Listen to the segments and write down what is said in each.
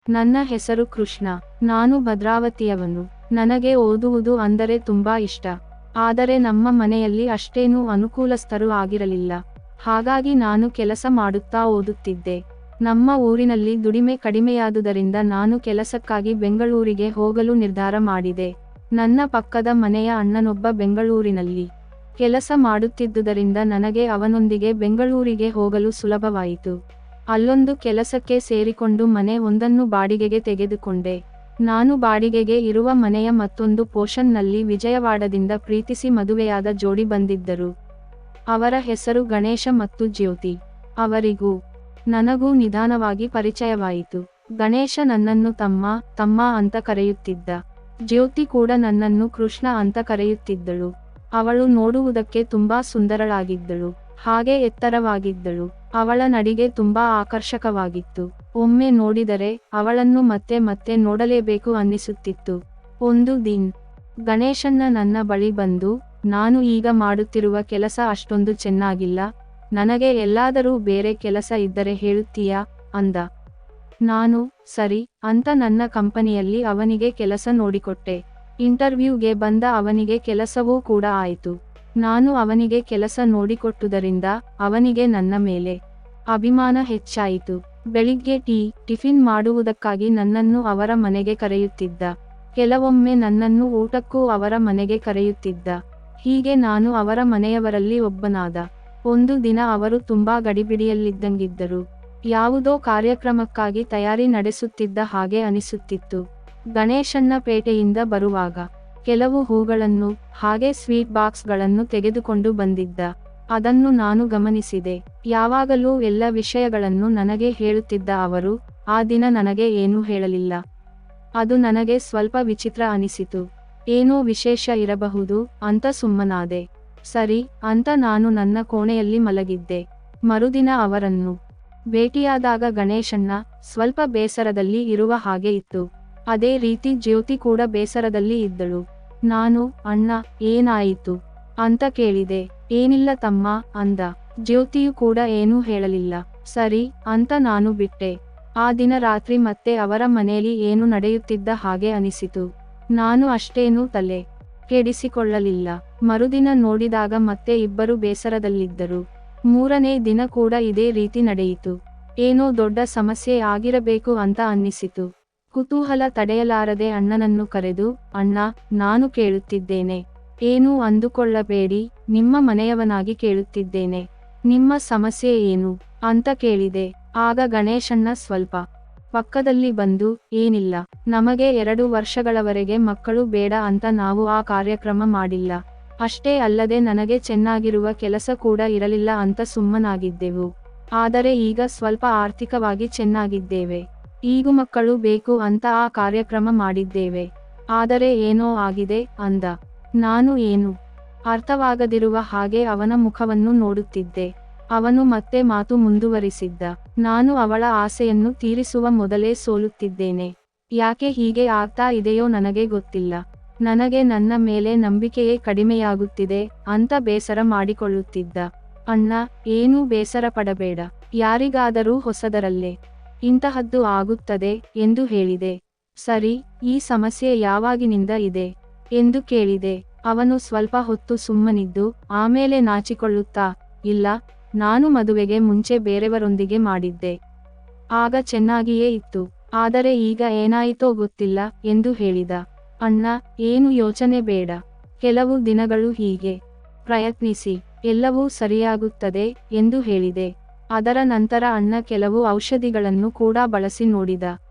ನನ್ನ ಹೆಸರು ಕೃಷ್ಣ. ನಾನು ಭದ್ರಾವತಿಯವನು. ನನಗೆ ಓದುವುದು ಅಂದರೆ ತುಂಬಾ ಇಷ್ಟ. ಆದರೆ ನಮ್ಮ ಮನೆಯಲ್ಲಿ ಅಷ್ಟೇನೂ ಅನುಕೂಲಸ್ಥರು ಆಗಿರಲಿಲ್ಲ. ಹಾಗಾಗಿ ನಾನು ಕೆಲಸ ಮಾಡುತ್ತಾ ಓದುತ್ತಿದ್ದೆ. ನಮ್ಮ ಊರಿನಲ್ಲಿ ದುಡಿಮೆ ಕಡಿಮೆಯಾದುದರಿಂದ ನಾನು ಕೆಲಸಕ್ಕಾಗಿ ಬೆಂಗಳೂರಿಗೆ ಹೋಗಲು ನಿರ್ಧಾರ ಮಾಡಿದೆ. ನನ್ನ ಪಕ್ಕದ ಮನೆಯ ಅಣ್ಣನೊಬ್ಬ ಬೆಂಗಳೂರಿನಲ್ಲಿ ಕೆಲಸ ಮಾಡುತ್ತಿದ್ದುದರಿಂದ ನನಗೆ ಅವನೊಂದಿಗೆ ಬೆಂಗಳೂರಿಗೆ ಹೋಗಲು ಸುಲಭವಾಯಿತು. ಅಲ್ಲೊಂದು ಕೆಲಸಕ್ಕೆ ಸೇರಿಕೊಂಡು ಮನೆ ಒಂದನ್ನು ಬಾಡಿಗೆಗೆ ತೆಗೆದುಕೊಂಡೆ. ನಾನು ಬಾಡಿಗೆಗೆ ಇರುವ ಮನೆಯ ಮತ್ತೊಂದು ಪೋರ್ಷನ್ನಲ್ಲಿ ವಿಜಯವಾಡದಿಂದ ಪ್ರೀತಿಸಿ ಮದುವೆಯಾದ ಜೋಡಿ ಬಂದಿದ್ದರು. ಅವರ ಹೆಸರು ಗಣೇಶ ಮತ್ತು ಜ್ಯೋತಿ. ಅವರಿಗೂ ನನಗೂ ನಿಧಾನವಾಗಿ ಪರಿಚಯವಾಯಿತು. ಗಣೇಶ ನನ್ನನ್ನು ತಮ್ಮ ಅಂತ ಕರೆಯುತ್ತಿದ್ದ. ಜ್ಯೋತಿ ಕೂಡ ನನ್ನನ್ನು ಕೃಷ್ಣ ಅಂತ ಕರೆಯುತ್ತಿದ್ದಳು. ಅವಳು ನೋಡುವುದಕ್ಕೆ ತುಂಬಾ ಸುಂದರಳಾಗಿದ್ದಳು. ಹಾಗೆ ಎತ್ತರವಾಗಿದ್ದಳು. ಅವಳ ನಡಿಗೆ ತುಂಬಾ ಆಕರ್ಷಕವಾಗಿತ್ತು. ಒಮ್ಮೆ ನೋಡಿದರೆ ಅವಳನ್ನು ಮತ್ತೆ ಮತ್ತೆ ನೋಡಲೇಬೇಕು ಅನ್ನಿಸುತ್ತಿತ್ತು. ಒಂದು ದಿನ ಗಣೇಶಣ್ಣ ನನ್ನ ಬಳಿ ಬಂದು, ನಾನು ಈಗ ಮಾಡುತ್ತಿರುವ ಕೆಲಸ ಅಷ್ಟೊಂದು ಚೆನ್ನಾಗಿಲ್ಲ, ನನಗೆ ಎಲ್ಲಾದರೂ ಬೇರೆ ಕೆಲಸ ಇದ್ದರೆ ಹೇಳುತ್ತೀಯಾ ಅಂದ. ನಾನು ಸರಿ ಅಂತ ನನ್ನ ಕಂಪನಿಯಲ್ಲಿ ಅವನಿಗೆ ಕೆಲಸ ನೋಡಿಕೊಟ್ಟೆ. ಇಂಟರ್ವ್ಯೂಗೆ ಬಂದ ಅವನಿಗೆ ಕೆಲಸವೂ ಕೂಡ ಆಯಿತು. ನಾನು ಅವನಿಗೆ ಕೆಲಸ ನೋಡಿಕೊಟ್ಟುದರಿಂದ ಅವನಿಗೆ ನನ್ನ ಮೇಲೆ ಅಭಿಮಾನ ಹೆಚ್ಚಾಯಿತು. ಬೆಳಿಗ್ಗೆ ಟಿಫಿನ್ ಮಾಡುವುದಕ್ಕಾಗಿ ನನ್ನನ್ನು ಅವರ ಮನೆಗೆ ಕರೆಯುತ್ತಿದ್ದ. ಕೆಲವೊಮ್ಮೆ ನನ್ನನ್ನು ಊಟಕ್ಕೂ ಅವರ ಮನೆಗೆ ಕರೆಯುತ್ತಿದ್ದ. ಹೀಗೆ ನಾನು ಅವರ ಮನೆಯವರಲ್ಲಿ ಒಬ್ಬನಾದ. ಒಂದು ದಿನ ಅವರು ತುಂಬಾ ಗಡಿಬಿಡಿಯಲ್ಲಿದ್ದಂಗಿದ್ದರು. ಯಾವುದೋ ಕಾರ್ಯಕ್ರಮಕ್ಕಾಗಿ ತಯಾರಿ ನಡೆಸುತ್ತಿದ್ದ ಹಾಗೆ ಅನಿಸುತ್ತಿತ್ತು. ಗಣೇಶಣ್ಣ ಪೇಟೆಯಿಂದ ಬರುವಾಗ ಕೆಲವು ಹೂಗಳನ್ನು ಹಾಗೆ ಸ್ವೀಟ್ ಬಾಕ್ಸ್ಗಳನ್ನು ತೆಗೆದುಕೊಂಡು ಬಂದಿದ್ದ. ಅದನ್ನು ನಾನು ಗಮನಿಸಿದೆ. ಯಾವಾಗಲೂ ಎಲ್ಲ ವಿಷಯಗಳನ್ನು ನನಗೆ ಹೇಳುತ್ತಿದ್ದ ಅವರು ಆ ದಿನ ನನಗೆ ಏನೂ ಹೇಳಲಿಲ್ಲ. ಅದು ನನಗೆ ಸ್ವಲ್ಪ ವಿಚಿತ್ರ ಅನಿಸಿತು. ಏನೋ ವಿಶೇಷ ಇರಬಹುದು ಅಂತ ಸುಮ್ಮನಾದೆ. ಸರಿ ಅಂತ ನಾನು ನನ್ನ ಕೋಣೆಯಲ್ಲಿ ಮಲಗಿದ್ದೆ. ಮರುದಿನ ಅವರನ್ನು ಭೇಟಿಯಾದಾಗ ಗಣೇಶಣ್ಣ ಸ್ವಲ್ಪ ಬೇಸರದಲ್ಲಿ ಇರುವ ಹಾಗೆ ಇತ್ತು. ಅದೇ ರೀತಿ ಜ್ಯೋತಿ ಕೂಡ ಬೇಸರದಲ್ಲಿ ಇದ್ದಳು. ನಾನು ಅಣ್ಣ ಏನಾಯಿತು ಅಂತ ಕೇಳಿದೆ. ಏನಿಲ್ಲ ತಮ್ಮ ಅಂದ. ಜ್ಯೋತಿಯು ಕೂಡ ಏನೂ ಹೇಳಲಿಲ್ಲ. ಸರಿ ಅಂತ ನಾನು ಬಿಟ್ಟೆ. ಆ ದಿನ ರಾತ್ರಿ ಮತ್ತೆ ಅವರ ಮನೆಯಲ್ಲಿ ಏನು ನಡೆಯುತ್ತಿದ್ದ ಹಾಗೆ ಅನಿಸಿತು. ನಾನು ಅಷ್ಟೇನೂ ತಲೆ ಕೆಡಿಸಿಕೊಳ್ಳಲಿಲ್ಲ. ಮರುದಿನ ನೋಡಿದಾಗ ಮತ್ತೆ ಇಬ್ಬರು ಬೇಸರದಲ್ಲಿದ್ದರು. ಮೂರನೇ ದಿನ ಕೂಡ ಇದೇ ರೀತಿ ನಡೆಯಿತು. ಏನೋ ದೊಡ್ಡ ಸಮಸ್ಯೆ ಆಗಿರಬೇಕು ಅಂತ ಅನ್ನಿಸಿತು. ಕುತೂಹಲ ತಡೆಯಲಾರದೆ ಅಣ್ಣನನ್ನು ಕರೆದು, ಅಣ್ಣ ನಾನು ಕೇಳುತ್ತಿದ್ದೇನೆ, ಏನೂ ಅಂದುಕೊಳ್ಳಬೇಡಿ, ನಿಮ್ಮ ಮನೆಯವನಾಗಿ ಕೇಳುತ್ತಿದ್ದೇನೆ, ನಿಮ್ಮ ಸಮಸ್ಯೆ ಏನು ಅಂತ ಕೇಳಿದೆ. ಆಗ ಗಣೇಶಣ್ಣ ಸ್ವಲ್ಪ ಪಕ್ಕದಲ್ಲಿ ಬಂದು, ಏನಿಲ್ಲ, ನಮಗೆ 2 ವರ್ಷಗಳವರೆಗೆ ಮಕ್ಕಳು ಬೇಡ ಅಂತ ನಾವು ಆ ಕಾರ್ಯಕ್ರಮ ಮಾಡಿಲ್ಲ. ಅಷ್ಟೇ ಅಲ್ಲದೆ ನನಗೆ ಚೆನ್ನಾಗಿರುವ ಕೆಲಸ ಕೂಡ ಇರಲಿಲ್ಲ ಅಂತ ಸುಮ್ಮನಾಗಿದ್ದೆವು. ಆದರೆ ಈಗ ಸ್ವಲ್ಪ ಆರ್ಥಿಕವಾಗಿ ಚೆನ್ನಾಗಿದ್ದೇವೆ. ಈಗ ಮಕ್ಕಳು ಬೇಕು ಅಂತ ಆ ಕಾರ್ಯಕ್ರಮ ಮಾಡಿದ್ದೇವೆ. ಆದರೆ ಏನೋ ಆಗಿದೆ ಅಂದ. ನಾನು ಏನು ಅರ್ಥವಾಗದಿರುವ ಹಾಗೆ ಅವನ ಮುಖವನ್ನು ನೋಡುತ್ತಿದ್ದೆ. ಅವನು ಮತ್ತೆ ಮಾತು ಮುಂದುವರಿಸಿದ್ದ. ನಾನು ಅವಳ ಆಸೆಯನ್ನು ತೀರಿಸುವ ಮೊದಲೇ ಸೋಲುತ್ತಿದ್ದೇನೆ. ಯಾಕೆ ಹೀಗೆ ಆಗ್ತಾ ಇದೆಯೋ ನನಗೆ ಗೊತ್ತಿಲ್ಲ. ನನಗೆ ನನ್ನ ಮೇಲೆ ನಂಬಿಕೆಯೇ ಕಡಿಮೆಯಾಗುತ್ತಿದೆ ಅಂತ ಬೇಸರ ಮಾಡಿಕೊಳ್ಳುತ್ತಿದ್ದ. ಅಣ್ಣ ಏನೂ ಬೇಸರ ಪಡಬೇಡ, ಯಾರಿಗಾದರೂ ಹೊಸದರಲ್ಲೇ ಇಂತಹದ್ದು ಆಗುತ್ತದೆ ಎಂದು ಹೇಳಿದೆ. ಸರಿ, ಈ ಸಮಸ್ಯೆ ಯಾವಾಗಿನಿಂದ ಇದೆ ಎಂದು ಕೇಳಿದೆ. ಅವನು ಸ್ವಲ್ಪ ಹೊತ್ತು ಸುಮ್ಮನಿದ್ದು ಆಮೇಲೆ ನಾಚಿಕೊಳ್ಳುತ್ತಾ, ಇಲ್ಲ, ನಾನು ಮದುವೆಗೆ ಮುಂಚೆ ಬೇರೆಯವರೊಂದಿಗೆ ಮಾಡಿದ್ದೆ. ಆಗ ಚೆನ್ನಾಗಿಯೇ ಇತ್ತು. ಆದರೆ ಈಗ ಏನಾಯಿತೋ ಗೊತ್ತಿಲ್ಲ ಎಂದು ಹೇಳಿದ. ಅಣ್ಣ ಏನು ಯೋಚನೆ ಬೇಡ, ಕೆಲವು ದಿನಗಳು ಹೀಗೆ ಪ್ರಯತ್ನಿಸಿ, ಎಲ್ಲವೂ ಸರಿಯಾಗುತ್ತದೆ ಎಂದು ಹೇಳಿದೆ. ಅದರ ನಂತರ ಅಣ್ಣ ಕೆಲವು ಔಷಧಿಗಳನ್ನು ಕೂಡ ಬಳಸಿ ನೋಡಿದ.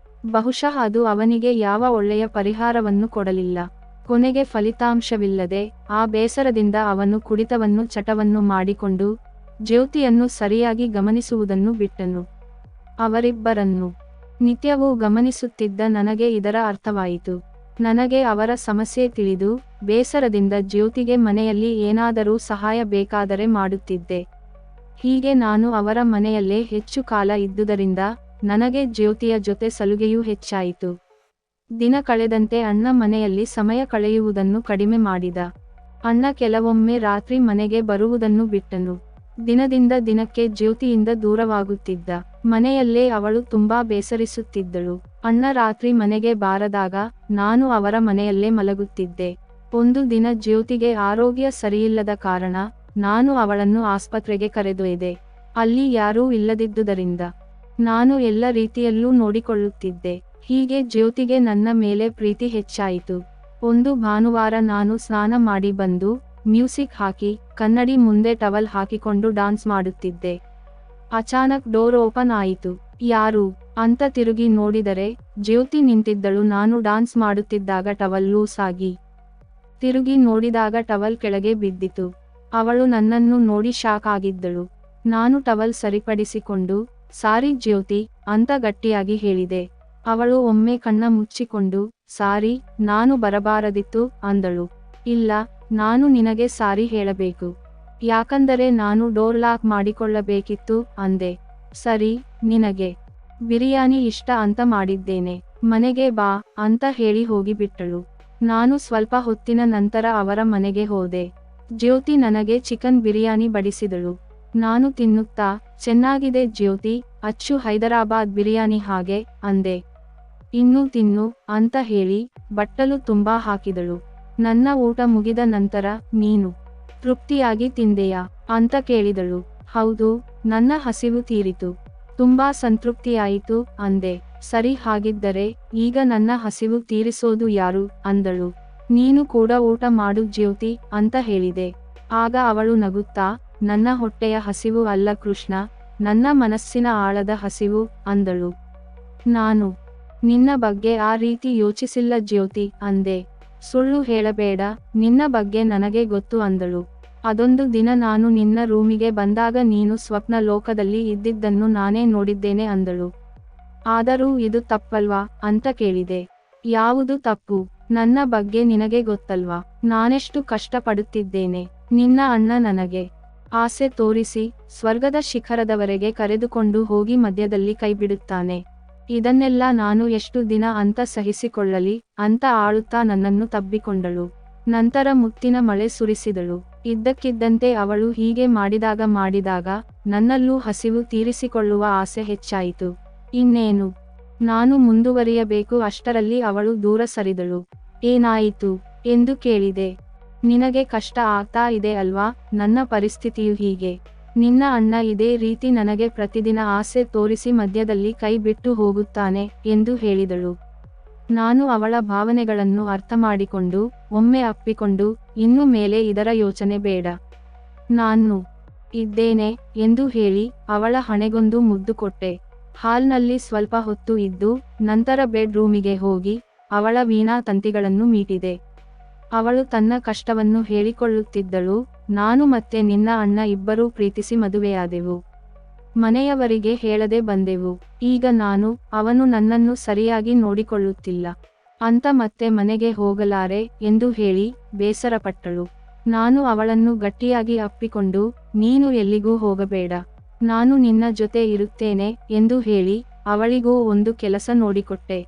ಬಹುಶಃ ಅದು ಅವನಿಗೆ ಯಾವ ಒಳ್ಳೆಯ ಪರಿಹಾರವನ್ನು ಕೊಡಲಿಲ್ಲ. ಕೊನೆಗೆ ಫಲಿತಾಂಶವಿಲ್ಲದೆ ಆ ಬೇಸರದಿಂದ ಅವನು ಕುಡಿತವನ್ನು ಚಟವನ್ನು ಮಾಡಿಕೊಂಡು ಜ್ಯೋತಿಯನ್ನು ಸರಿಯಾಗಿ ಗಮನಿಸುವುದನ್ನು ಬಿಟ್ಟನು. ಅವರಿಬ್ಬರನ್ನು ನಿತ್ಯವೂ ಗಮನಿಸುತ್ತಿದ್ದ ನನಗೆ ಇದರ ಅರ್ಥವಾಯಿತು. ನನಗೆ ಅವರ ಸಮಸ್ಯೆ ತಿಳಿದು ಬೇಸರದಿಂದ ಜ್ಯೋತಿಗೆ ಮನೆಯಲ್ಲಿ ಏನಾದರೂ ಸಹಾಯ ಬೇಕಾದರೆ ಮಾಡುತ್ತಿದ್ದೆ. ಹೀಗೆ ನಾನು ಅವರ ಮನೆಯಲ್ಲೇ ಹೆಚ್ಚು ಕಾಲ ಇದ್ದುದರಿಂದ ನನಗೆ ಜ್ಯೋತಿಯ ಜೊತೆ ಸಲುಗೆಯೂ ಹೆಚ್ಚಾಯಿತು. ದಿನ ಕಳೆದಂತೆ ಅಣ್ಣ ಮನೆಯಲ್ಲಿ ಸಮಯ ಕಳೆಯುವುದನ್ನು ಕಡಿಮೆ ಮಾಡಿದ. ಅಣ್ಣ ಕೆಲವೊಮ್ಮೆ ರಾತ್ರಿ ಮನೆಗೆ ಬರುವುದನ್ನು ಬಿಟ್ಟನು. ದಿನದಿಂದ ದಿನಕ್ಕೆ ಜ್ಯೋತಿಯಿಂದ ದೂರವಾಗುತ್ತಿದ್ದ. ಮನೆಯಲ್ಲೇ ಅವಳು ತುಂಬಾ ಬೇಸರಿಸುತ್ತಿದ್ದಳು. ಅಣ್ಣ ರಾತ್ರಿ ಮನೆಗೆ ಬಾರದಾಗ ನಾನು ಅವರ ಮನೆಯಲ್ಲೇ ಮಲಗುತ್ತಿದ್ದೆ. ಒಂದು ದಿನ ಜ್ಯೋತಿಗೆ ಆರೋಗ್ಯ ಸರಿಯಿಲ್ಲದ ಕಾರಣ ನಾನು ಅವಳನ್ನು ಆಸ್ಪತ್ರೆಗೆ ಕರೆದೊಯ್ದೆ. ಅಲ್ಲಿ ಯಾರೂ ಇಲ್ಲದಿದ್ದುದರಿಂದ ನಾನು ಎಲ್ಲ ರೀತಿಯಲ್ಲೂ ನೋಡಿಕೊಳ್ಳುತ್ತಿದ್ದೆ. ಹೀಗೆ ಜ್ಯೋತಿಗೆ ನನ್ನ ಮೇಲೆ ಪ್ರೀತಿ ಹೆಚ್ಚಾಯಿತು. ಒಂದು ಭಾನುವಾರ ನಾನು ಸ್ನಾನ ಮಾಡಿ ಬಂದು ಮ್ಯೂಸಿಕ್ ಹಾಕಿ ಕನ್ನಡಿ ಮುಂದೆ ಟವಲ್ ಹಾಕಿಕೊಂಡು ಡಾನ್ಸ್ ಮಾಡುತ್ತಿದ್ದೆ. ಅಚಾನಕ್ ಡೋರ್ ಓಪನ್ ಆಯಿತು. ಯಾರು ಅಂತ ತಿರುಗಿ ನೋಡಿದರೆ ಜ್ಯೋತಿ ನಿಂತಿದ್ದಳು. ನಾನು ಡಾನ್ಸ್ ಮಾಡುತ್ತಿದ್ದಾಗ ಟವಲ್ ಲೂಸ್ ಆಗಿ ತಿರುಗಿ ನೋಡಿದಾಗ ಟವಲ್ ಕೆಳಗೆ ಬಿದ್ದಿತು. ಅವಳು ನನ್ನನ್ನು ನೋಡಿ ಶಾಕ್ ಆಗಿದ್ದಳು. ನಾನು ಟವಲ್ ಸರಿಪಡಿಸಿಕೊಂಡು ಸಾರಿ ಜ್ಯೋತಿ ಅಂತ ಗಟ್ಟಿಯಾಗಿ ಹೇಳಿದೆ. ಅವಳು ಒಮ್ಮೆ ಕಣ್ಣ ಮುಚ್ಚಿಕೊಂಡು ಸಾರಿ, ನಾನು ಬರಬಾರದಿತ್ತು ಅಂದಳು. ಇಲ್ಲ, ನಾನು ನಿನಗೆ ಸಾರಿ ಹೇಳಬೇಕು. ಯಾಕಂದರೆ ನಾನು ಡೋರ್ ಲಾಕ್ ಮಾಡಿಕೊಳ್ಳಬೇಕಿತ್ತು ಅಂದೆ. ಸರಿ, ನಿನಗೆ ಬಿರಿಯಾನಿ ಇಷ್ಟ ಅಂತ ಮಾಡಿದ್ದೇನೆ, ಮನೆಗೆ ಬಾ ಅಂತ ಹೇಳಿ ಹೋಗಿಬಿಟ್ಟಳು. ನಾನು ಸ್ವಲ್ಪ ಹೊತ್ತಿನ ನಂತರ ಅವರ ಮನೆಗೆ ಹೋದೆ. ಜ್ಯೋತಿ ನನಗೆ ಚಿಕನ್ ಬಿರಿಯಾನಿ ಬಡಿಸಿದಳು. ನಾನು ತಿನ್ನುತ್ತಾ ಚೆನ್ನಾಗಿದೆ ಜ್ಯೋತಿ, ಅಚ್ಚು ಹೈದರಾಬಾದ್ ಬಿರಿಯಾನಿ ಹಾಗೆ ಅಂದೆ. ಇನ್ನೂ ತಿನ್ನು ಅಂತ ಹೇಳಿ ಬಟ್ಟಲು ತುಂಬಾ ಹಾಕಿದಳು. ನನ್ನ ಊಟ ಮುಗಿದ ನಂತರ ನೀನು ತೃಪ್ತಿಯಾಗಿ ತಿಂದೆಯಾ ಅಂತ ಕೇಳಿದಳು. ಹೌದು, ನನ್ನ ಹಸಿವು ತೀರಿತು, ತುಂಬಾ ಸಂತೃಪ್ತಿಯಾಯಿತು ಅಂದೆ. ಸರಿ, ಹಾಗಿದ್ದರೆ ಈಗ ನನ್ನ ಹಸಿವು ತೀರಿಸೋದು ಯಾರು ಅಂದಳು. ನೀನು ಕೂಡ ಊಟ ಮಾಡು ಜ್ಯೋತಿ ಅಂತ ಹೇಳಿದೆ. ಆಗ ಅವಳು ನಗುತ್ತಾ ನನ್ನ ಹೊಟ್ಟೆಯ ಹಸಿವು ಅಲ್ಲ ಕೃಷ್ಣ, ನನ್ನ ಮನಸ್ಸಿನ ಆಳದ ಹಸಿವು ಅಂದಳು. ನಾನು ನಿನ್ನ ಬಗ್ಗೆ ಆ ರೀತಿ ಯೋಚಿಸಿಲ್ಲ ಜ್ಯೋತಿ ಅಂದೆ. ಸುಳ್ಳು ಹೇಳಬೇಡ, ನಿನ್ನ ಬಗ್ಗೆ ನನಗೆ ಗೊತ್ತು ಅಂದಳು. ಅದೊಂದು ದಿನ ನಾನು ನಿನ್ನ ರೂಮಿಗೆ ಬಂದಾಗ ನೀನು ಸ್ವಪ್ನ ಲೋಕದಲ್ಲಿ ಇದ್ದಿದ್ದನ್ನು ನಾನೇ ನೋಡಿದ್ದೇನೆ ಅಂದಳು. ಆದರೂ ಇದು ತಪ್ಪಲ್ವಾ ಅಂತ ಕೇಳಿದೆ. ಯಾವುದು ತಪ್ಪು? ನನ್ನ ಬಗ್ಗೆ ನಿನಗೆ ಗೊತ್ತಲ್ವಾ, ನಾನೆಷ್ಟು ಕಷ್ಟಪಡುತ್ತಿದ್ದೇನೆ. ನಿನ್ನ ಅಣ್ಣ ನನಗೆ ಆಸೆ ತೋರಿಸಿ ಸ್ವರ್ಗದ ಶಿಖರದವರೆಗೆ ಕರೆದುಕೊಂಡು ಹೋಗಿ ಮಧ್ಯದಲ್ಲಿ ಕೈಬಿಡುತ್ತಾನೆ. ಇದನ್ನೆಲ್ಲ ನಾನು ಎಷ್ಟು ದಿನ ಅಂತ ಸಹಿಸಿಕೊಳ್ಳಲಿ ಅಂತ ಆಳುತ್ತಾ ನನ್ನನ್ನು ತಬ್ಬಿಕೊಂಡಳು. ನಂತರ ಮುತ್ತಿನ ಮಳೆ ಸುರಿಸಿದಳು. ಇದ್ದಕ್ಕಿದ್ದಂತೆ ಅವಳು ಹೀಗೆ ಮಾಡಿದಾಗ ನನ್ನಲ್ಲೂ ಹಸಿವು ತೀರಿಸಿಕೊಳ್ಳುವ ಆಸೆ ಹೆಚ್ಚಾಯಿತು. ಇನ್ನೇನು, ನಾನು ಮುಂದುವರಿಯಬೇಕು. ಅಷ್ಟರಲ್ಲಿ ಅವಳು ದೂರ ಸರಿದಳು. ಏನಾಯಿತು ಎಂದು ಕೇಳಿದೆ. ನಿನಗೆ ಕಷ್ಟ ಆಗ್ತಾ ಇದೆ ಅಲ್ವಾ, ನನ್ನ ಪರಿಸ್ಥಿತಿಯು ಹೀಗೆ. ನಿನ್ನ ಅಣ್ಣ ಇದೇ ರೀತಿ ನನಗೆ ಪ್ರತಿದಿನ ಆಸೆ ತೋರಿಸಿ ಮಧ್ಯದಲ್ಲಿ ಕೈ ಬಿಟ್ಟು ಹೋಗುತ್ತಾನೆ ಎಂದು ಹೇಳಿದಳು. ನಾನು ಅವಳ ಭಾವನೆಗಳನ್ನು ಅರ್ಥಮಾಡಿಕೊಂಡು ಒಮ್ಮೆ ಅಪ್ಪಿಕೊಂಡು ಇನ್ನು ಮೇಲೆ ಇದರ ಯೋಚನೆ ಬೇಡ, ನಾನು ಇದ್ದೇನೆ ಎಂದು ಹೇಳಿ ಅವಳ ಹಣೆಗೊಂದು ಮುದ್ದು ಕೊಟ್ಟೆ. ಹಾಲ್ನಲ್ಲಿ ಸ್ವಲ್ಪ ಹೊತ್ತು ಇದ್ದು ನಂತರ ಬೆಡ್ ರೂಮಿಗೆ ಹೋಗಿ ಅವಳ ವೀಣಾ ತಂತಿಗಳನ್ನು ಮೀಟಿದೆ. ಅವಳು ತನ್ನ ಕಷ್ಟವನ್ನು ಹೇಳಿಕೊಳ್ಳುತ್ತಿದ್ದಳು. ನಾನು ಮತ್ತೆ ನಿನ್ನ ಅಣ್ಣ ಇಬ್ಬರೂ ಪ್ರೀತಿಸಿ ಮದುವೆಯಾದೆವು. ಮನೆಯವರಿಗೆ ಹೇಳದೆ ಬಂದೆವು. ಈಗ ಅವನು ನನ್ನನ್ನು ಸರಿಯಾಗಿ ನೋಡಿಕೊಳ್ಳುತ್ತಿಲ್ಲ ಅಂತ ಮತ್ತೆ ಮನೆಗೆ ಹೋಗಲಾರೆ ಎಂದು ಹೇಳಿ ಬೇಸರಪಟ್ಟಳು. ನಾನು ಅವಳನ್ನು ಗಟ್ಟಿಯಾಗಿ ಅಪ್ಪಿಕೊಂಡು ನೀನು ಎಲ್ಲಿಗೂ ಹೋಗಬೇಡ, ನಾನು ನಿನ್ನ ಜೊತೆ ಇರುತ್ತೇನೆ ಎಂದು ಹೇಳಿ ಅವಳಿಗೂ ಒಂದು ಕೆಲಸ ನೋಡಿಕೊಟ್ಟೆ.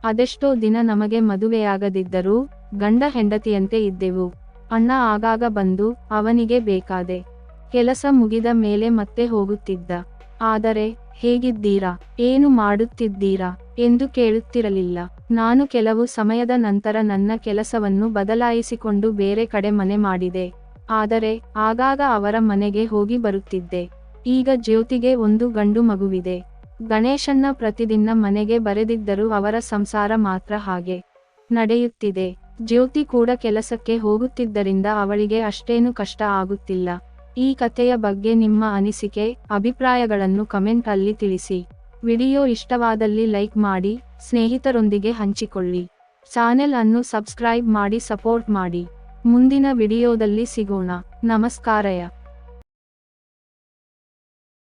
ಅದೆಷ್ಟೋ ದಿನ ನಮಗೆ ಮದುವೆಯಾಗದಿದ್ದರೂ ಗಂಡ ಹೆಂಡತಿಯಂತೆ ಇದ್ದೆವು. ಅಣ್ಣ ಆಗಾಗ ಬಂದು ಅವನಿಗೆ ಬೇಕಾದೆ ಕೆಲಸ ಮುಗಿದ ಮೇಲೆ ಮತ್ತೆ ಹೋಗುತ್ತಿದ್ದ. ಆದರೆ ಹೇಗಿದ್ದೀರಾ, ಏನು ಮಾಡುತ್ತಿದ್ದೀರಾ ಎಂದು ಕೇಳುತ್ತಿರಲಿಲ್ಲ. ನಾನು ಕೆಲವು ಸಮಯದ ನಂತರ ನನ್ನ ಕೆಲಸವನ್ನು ಬದಲಾಯಿಸಿಕೊಂಡು ಬೇರೆ ಕಡೆ ಮನೆ ಮಾಡಿದೆ. ಆದರೆ ಆಗಾಗ ಅವರ ಮನೆಗೆ ಹೋಗಿ ಬರುತ್ತಿದ್ದೆ. ಈಗ ಜ್ಯೋತಿಗೆ ಒಂದು ಗಂಡು ಮಗುವಿದೆ. ಗಣೇಶಣ್ಣ ಪ್ರತಿದಿನ ಮನೆಗೆ ಬರೆದಿದ್ದರೂ ಅವರ ಸಂಸಾರ ಮಾತ್ರ ಹಾಗೆ ನಡೆಯುತ್ತಿದೆ. ಜ್ಯೋತಿ ಕೂಡ ಕೆಲಸಕ್ಕೆ ಹೋಗುತ್ತಿದ್ದರಿಂದ ಅವಳಿಗೆ ಅಷ್ಟೇನು ಕಷ್ಟ ಆಗುತ್ತಿಲ್ಲ. ಈ ಕಥೆಯ ಬಗ್ಗೆ ನಿಮ್ಮ ಅನಿಸಿಕೆ, ಅಭಿಪ್ರಾಯಗಳನ್ನು ಕಮೆಂಟ್ ಅಲ್ಲಿ ತಿಳಿಸಿ. ವಿಡಿಯೋ ಇಷ್ಟವಾದಲ್ಲಿ ಲೈಕ್ ಮಾಡಿ, ಸ್ನೇಹಿತರೊಂದಿಗೆ ಹಂಚಿಕೊಳ್ಳಿ. ಚಾನೆಲ್ ಅನ್ನು ಸಬ್ಸ್ಕ್ರೈಬ್ ಮಾಡಿ ಸಪೋರ್ಟ್ ಮಾಡಿ. ಮುಂದಿನ ವಿಡಿಯೋದಲ್ಲಿ ಸಿಗೋಣ. ನಮಸ್ಕಾರಯ.